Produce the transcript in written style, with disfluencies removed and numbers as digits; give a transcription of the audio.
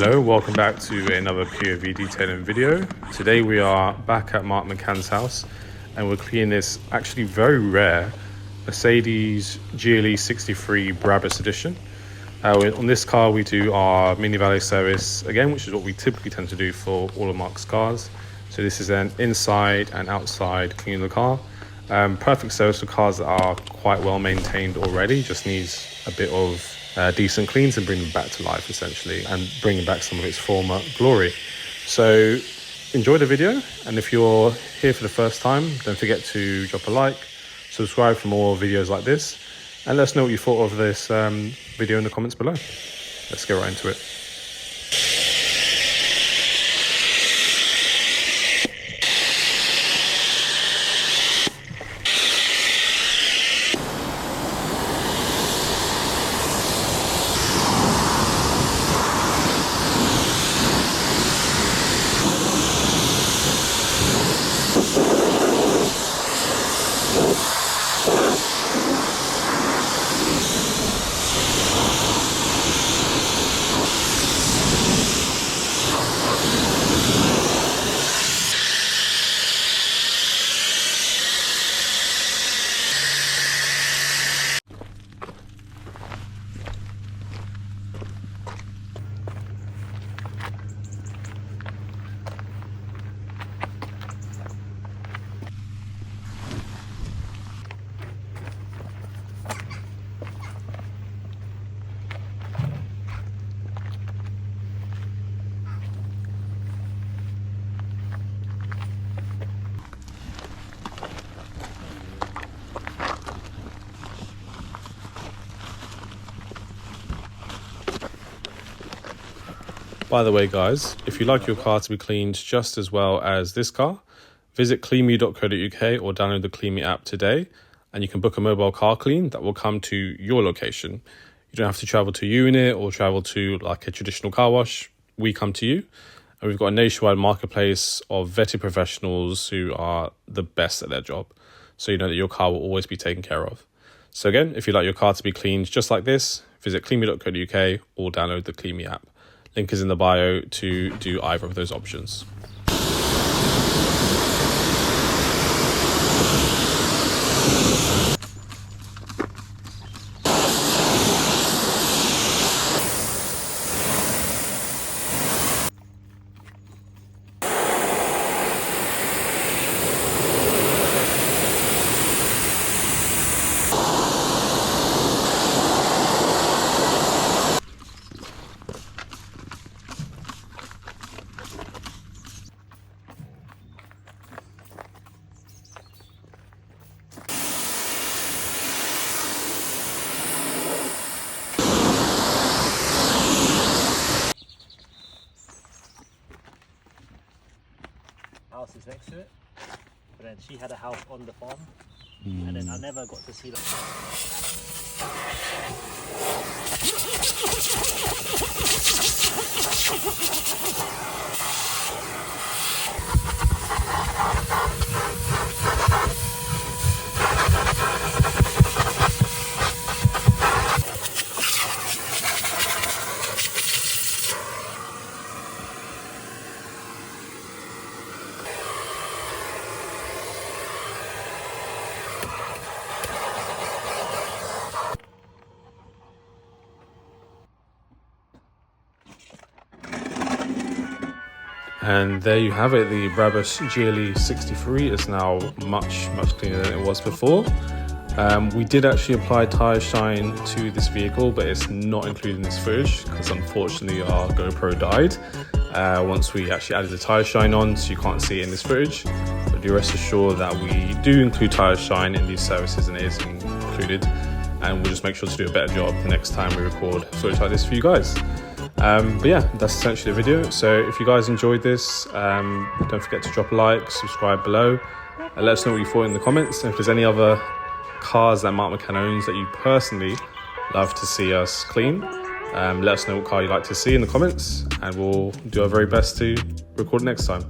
Hello, welcome back to another POV detailing video. Today we are back at McCann's house and we're cleaning this actually very rare Mercedes GLE 63 Brabus edition. On this car we do our mini valet service again, which is what we typically tend to do for all of Mark's cars. So this is an inside and outside cleaning the car. Perfect service for cars that are quite well maintained already, just needs a bit of decent cleans and bring them back to life essentially, and bringing back some of its former glory. So enjoy the video, and if you're here for the first time, don't forget to drop a like, subscribe for more videos like this, and let us know what you thought of this video in the comments below. Let's get right into it. By the way guys, if you'd like your car to be cleaned just as well as this car, visit cleanme.co.uk or download the CleanMe app today, and you can book a mobile car clean that will come to your location. You don't have to travel to a unit or travel to like a traditional car wash. We come to you, and we've got a nationwide marketplace of vetted professionals who are the best at their job, so you know that your car will always be taken care of. So again, if you'd like your car to be cleaned just like this, visit cleanme.co.uk or download the CleanMe app. Link is in the bio to do either of those options. House is next to it, but then she had a house on the farm, and then I never got to see that. And there you have it, the Brabus GLE 63 is now much cleaner than it was before. We did actually apply tyre shine to this vehicle, but it's not included in this footage because unfortunately our GoPro died once we actually added the tyre shine on, so you can't see it in this footage. But do rest assured that we do include tyre shine in these services, and it is included, and we'll just make sure to do a better job the next time we record footage like this for you guys. But yeah, that's essentially the video. So if you guys enjoyed this, don't forget to drop a like, subscribe below, and let us know what you thought in the comments. And if there's any other cars that Mark McCann owns that you personally love to see us clean, let us know what car you'd like to see in the comments, and we'll do our very best to record next time.